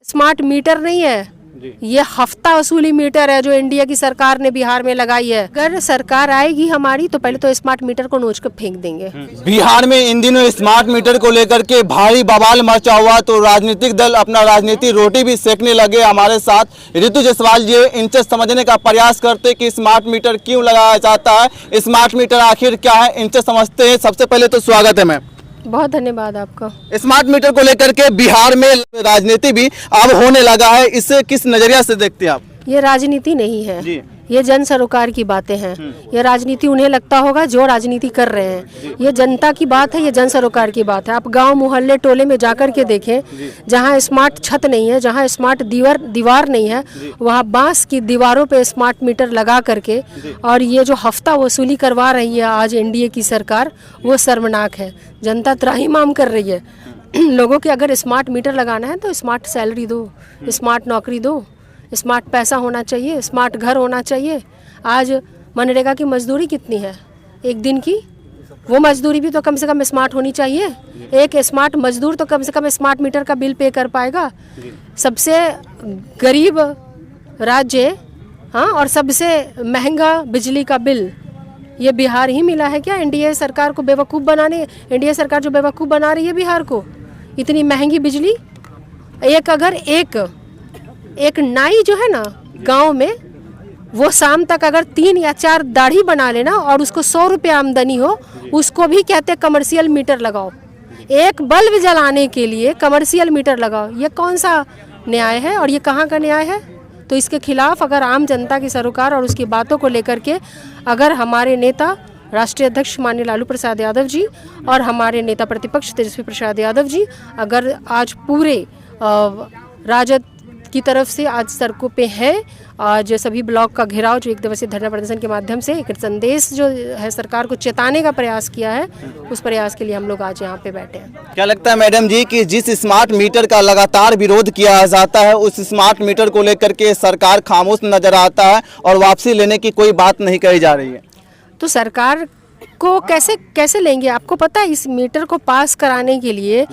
Smart meter नहीं है, ये हफ्ता वसूली मीटर है जो इंडिया की सरकार ने बिहार में लगाई है। अगर सरकार आएगी हमारी तो पहले तो स्मार्ट मीटर को नोच कर फेंक देंगे। बिहार में इन दिनों स्मार्ट मीटर को लेकर के भारी बवाल मचा हुआ, तो राजनीतिक दल अपना राजनीति रोटी भी सेकने लगे। हमारे साथ ऋतु जायसवाल जी इनसे समझने का प्रयास करते कि स्मार्ट मीटर क्यों लगाया जाता है, स्मार्ट मीटर आखिर क्या है, इनसे समझते हैं। सबसे पहले तो स्वागत है मैम। बहुत धन्यवाद आपका। स्मार्ट मीटर को लेकर के बिहार में राजनीति भी अब होने लगा है, इसे किस नजरिया से देखते हैं आप? ये राजनीति नहीं है जी। ये जन सरोकार की बातें हैं। ये राजनीति उन्हें लगता होगा जो राजनीति कर रहे हैं। ये जनता की बात है, ये जन सरोकार की बात है। आप गांव मोहल्ले टोले में जाकर के देखें, जहां स्मार्ट छत नहीं है, जहां स्मार्ट दीवार नहीं है, वहां बांस की दीवारों पे स्मार्ट मीटर लगा करके और ये जो हफ्ता वसूली करवा रही है आज एनडीए की सरकार, वो शर्मनाक है। जनता त्राहिमाम कर रही है। लोगों के अगर स्मार्ट मीटर लगाना है तो स्मार्ट सैलरी दो, स्मार्ट नौकरी दो, स्मार्ट पैसा होना चाहिए, स्मार्ट घर होना चाहिए। आज मनरेगा की मजदूरी कितनी है एक दिन की? वो मजदूरी भी तो कम से कम स्मार्ट होनी चाहिए। एक स्मार्ट मजदूर तो कम से कम स्मार्ट मीटर का बिल पे कर पाएगा। सबसे गरीब राज्य, हाँ, और सबसे महंगा बिजली का बिल ये बिहार ही मिला है क्या? एनडीए सरकार को बेवकूफ़ बनाने, एनडीए सरकार जो बेवकूफ़ बना रही है बिहार को, इतनी महंगी बिजली। अगर एक नाई जो है ना गांव में, वो शाम तक अगर 3 या 4 दाढ़ी बना लेना और उसको 100 रुपये आमदनी हो, उसको भी कहते कमर्शियल मीटर लगाओ। एक बल्ब जलाने के लिए कमर्शियल मीटर लगाओ, ये कौन सा न्याय है और ये कहाँ का न्याय है? तो इसके खिलाफ अगर आम जनता की सरोकार और उसकी बातों को लेकर के अगर हमारे नेता राष्ट्रीय अध्यक्ष माननीय लालू प्रसाद यादव जी और हमारे नेता प्रतिपक्ष तेजस्वी प्रसाद यादव जी अगर आज पूरे राजद की तरफ से आज सड़कों पे है, आज सभी ब्लॉक का घेराव जो 1 दिवसीय धरना प्रदर्शन के माध्यम से एक संदेश जो है सरकार को चेताने का प्रयास किया है, उस प्रयास के लिए हम लोग आज यहाँ पे बैठे हैं। क्या लगता है मैडम जी कि जिस स्मार्ट मीटर का लगातार विरोध किया जाता है, उस स्मार्ट मीटर को लेकर के सरकार खामोश नजर आता है और वापसी लेने की कोई बात नहीं कही जा रही है? तो सरकार को कैसे लेंगे? आपको पता है इस मीटर को पास कराने के लिए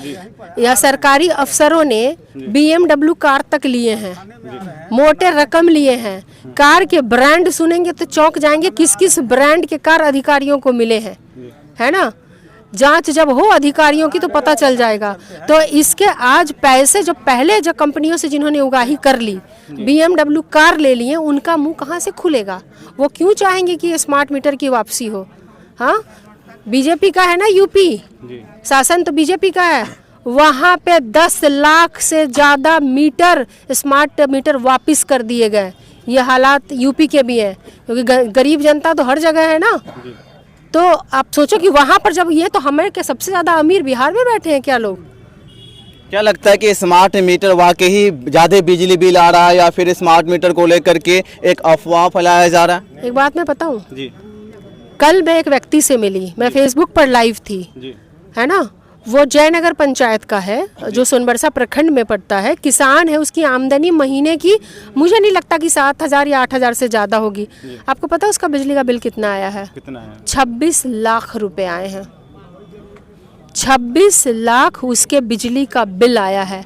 या सरकारी अफसरों ने BMW कार तक लिए हैं, मोटे रकम लिए हैं। कार के ब्रांड सुनेंगे तो चौंक जाएंगे, किस किस ब्रांड के कार अधिकारियों को मिले हैं, है ना? जांच जब हो अधिकारियों की तो पता चल जाएगा। तो इसके आज पैसे जो पहले जो कंपनियों से जिन्होंने उगाही कर ली, BMW कार ले लिए, उनका मुंह कहाँ से खुलेगा? वो क्यों चाहेंगे कि स्मार्ट मीटर की वापसी हो? हाँ, बीजेपी का है ना यूपी, शासन तो बीजेपी का है। वहाँ पे 10 लाख से ज़्यादा मीटर स्मार्ट मीटर वापस कर दिए गए। ये हालात यूपी के भी है, क्योंकि गरीब जनता तो हर जगह है ना। तो आप सोचो कि वहाँ पर जब ये, तो हमें क्या सबसे ज़्यादा अमीर बिहार में बैठे हैं क्या लोग? क्या लगता है कि स्मार्ट मीटर वाकई ही ज़्यादा बिजली बिल आ रहा है या फिर स्मार्ट मीटर को लेकर के एक अफवाह फैलाया जा रहा है? एक बात मैं बताऊँ जी। कल मैं एक व्यक्ति से मिली, मैं फेसबुक पर लाइव थी, है ना। वो जयनगर पंचायत का है जो सोनबरसा प्रखंड में पड़ता है, किसान है। उसकी आमदनी महीने की मुझे नहीं लगता कि 7,000 या 8,000 से ज़्यादा होगी। आपको पता है उसका बिजली का बिल कितना आया है? कितना है? 26 लाख रुपए आए हैं। 26 लाख उसके बिजली का बिल आया है।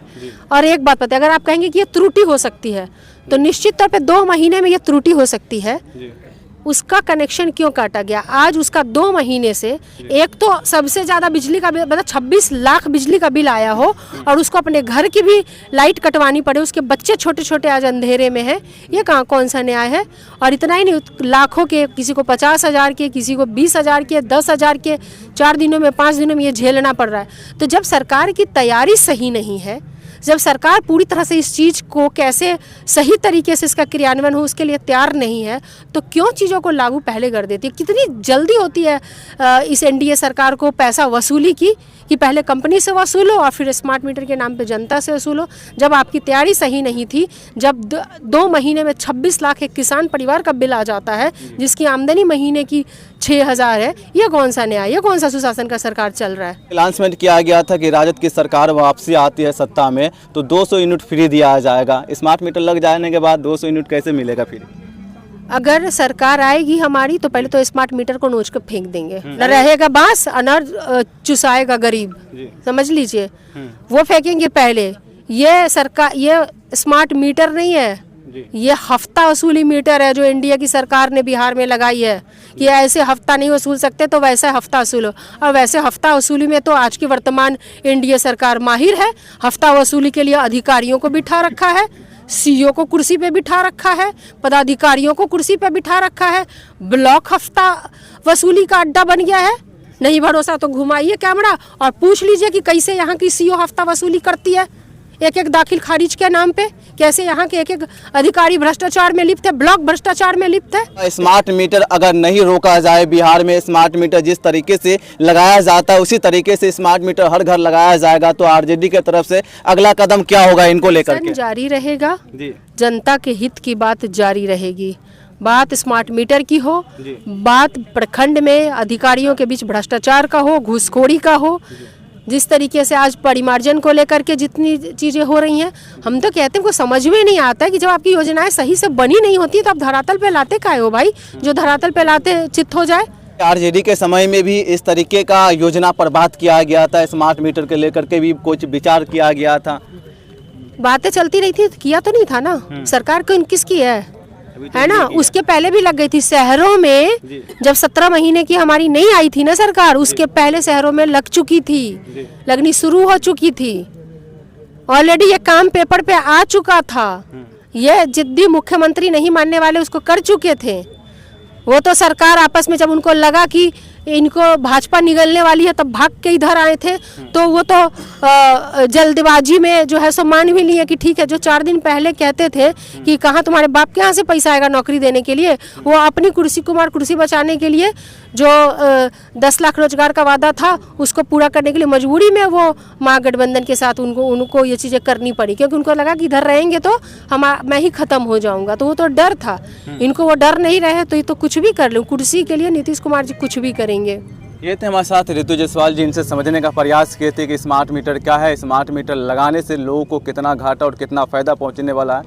और एक बात पता है, अगर आप कहेंगे कि ये त्रुटि हो सकती है, तो निश्चित तौर पे 2 महीने में ये त्रुटि हो सकती है। उसका कनेक्शन क्यों काटा गया? आज उसका 2 महीने से एक तो सबसे ज़्यादा बिजली का बिल, मतलब 26 लाख बिजली का बिल आया हो और उसको अपने घर की भी लाइट कटवानी पड़े, उसके बच्चे छोटे छोटे आज अंधेरे में हैं। ये कौन सा न्याय है? और इतना ही नहीं, लाखों के, किसी को 50,000 के, किसी को 20,000 के, 10,000 के 4 दिनों में 5 दिनों में ये झेलना पड़ रहा है। तो जब सरकार की तैयारी सही नहीं है, जब सरकार पूरी तरह से इस चीज़ को कैसे सही तरीके से इसका क्रियान्वयन हो उसके लिए तैयार नहीं है, तो क्यों चीज़ों को लागू पहले कर देती है? कितनी जल्दी होती है इस एनडीए सरकार को पैसा वसूली की, कि पहले कंपनी से वसूलो और फिर स्मार्ट मीटर के नाम पे जनता से वसूलो। जब आपकी तैयारी सही नहीं थी, जब 2 महीने में 26 लाख एक किसान परिवार का बिल आ जाता है जिसकी आमदनी महीने की 6,000 है, ये कौन सा न्याय, ये कौन सा सुशासन का सरकार चल रहा है? अनाउंसमेंट किया गया था कि राजद की सरकार वापसी आती है सत्ता में तो 200 यूनिट फ्री दिया जाएगा। स्मार्ट मीटर लग जाने के बाद 200 यूनिट कैसे मिलेगा फ्री? अगर सरकार आएगी हमारी तो पहले तो स्मार्ट मीटर को नोच कर फेंक देंगे। न रहेगा बांस, अनार चुसाएगा गरीब, समझ लीजिए। वो फेंकेंगे पहले। ये सरकार, ये स्मार्ट मीटर नहीं है, ये हफ्ता वसूली मीटर है जो इंडिया की सरकार ने बिहार में लगाई है कि ऐसे हफ्ता नहीं वसूल सकते तो वैसे हफ्ता वसूलो। और वैसे हफ्ता वसूली में तो आज की वर्तमान एनडीए सरकार माहिर है। हफ्ता वसूली के लिए अधिकारियों को बिठा रखा है, सीईओ को कुर्सी पे बिठा रखा है, पदाधिकारियों को कुर्सी पे बिठा रखा है। ब्लॉक हफ्ता वसूली का अड्डा बन गया है। नहीं भरोसा तो घुमाइए कैमरा और पूछ लीजिए कि कैसे यहाँ की सीईओ हफ्ता वसूली करती है, एक एक दाखिल खारिज के नाम पे। कैसे यहाँ के एक एक अधिकारी भ्रष्टाचार में लिप्त है, ब्लॉक भ्रष्टाचार में लिप्त है। स्मार्ट मीटर अगर नहीं रोका जाए, बिहार में स्मार्ट मीटर जिस तरीके से लगाया जाता है उसी तरीके से स्मार्ट मीटर हर घर लगाया जाएगा, तो आरजेडी की तरफ से अगला कदम क्या होगा इनको लेकर के? जारी रहेगा जी, जनता के हित की बात जारी रहेगी। बात स्मार्ट मीटर की हो, बात प्रखंड में अधिकारियों के बीच भ्रष्टाचार का हो, घूसखोरी का हो, जिस तरीके से आज परिमार्जन को लेकर के जितनी चीज़ें हो रही हैं, हम तो कहते हैं को समझ में नहीं आता है कि जब आपकी योजनाएं सही से बनी नहीं होती तो आप धरातल पे लाते काहे हो भाई? जो धरातल पे लाते चित्त हो जाए। आरजेडी के समय में भी इस तरीके का योजना पर बात किया गया था, स्मार्ट मीटर के लेकर के भी कुछ विचार किया गया था, बातें चलती रही थी, किया तो नहीं था ना सरकार को, किसकी है ना? उसके पहले भी लग गई थी शहरों में, जब 17 महीने की हमारी नहीं आई थी ना सरकार, उसके पहले शहरों में लग चुकी थी, लगनी शुरू हो चुकी थी ऑलरेडी। ये काम पेपर पे आ चुका था, ये जिद्दी मुख्यमंत्री नहीं मानने वाले उसको कर चुके थे। वो तो सरकार आपस में जब उनको लगा कि इनको भाजपा निगलने वाली है तब भाग के इधर आए थे, तो वो तो जल्दबाजी में जो है सो मान भी लिए कि ठीक है, जो 4 दिन पहले कहते थे कि कहाँ तुम्हारे बाप के यहाँ से पैसा आएगा नौकरी देने के लिए, वो अपनी कुर्सी बचाने के लिए जो 10 लाख रोजगार का वादा था उसको पूरा करने के लिए मजबूरी में वो महागठबंधन के साथ उनको ये चीज़ें करनी पड़ी, क्योंकि उनको लगा कि इधर रहेंगे तो मैं ही खत्म हो जाऊंगा। तो वो तो डर था, इनको वो डर नहीं रहे तो ये तो कुछ भी कर लूँ, कुर्सी के लिए नीतीश कुमार जी कुछ भी करेंगे। ये थे हमारे साथ ऋतु जायसवाल जी, इनसे समझने का प्रयास किए थे कि स्मार्ट मीटर क्या है, स्मार्ट मीटर लगाने से लोगों को कितना घाटा और कितना फ़ायदा पहुंचने वाला है।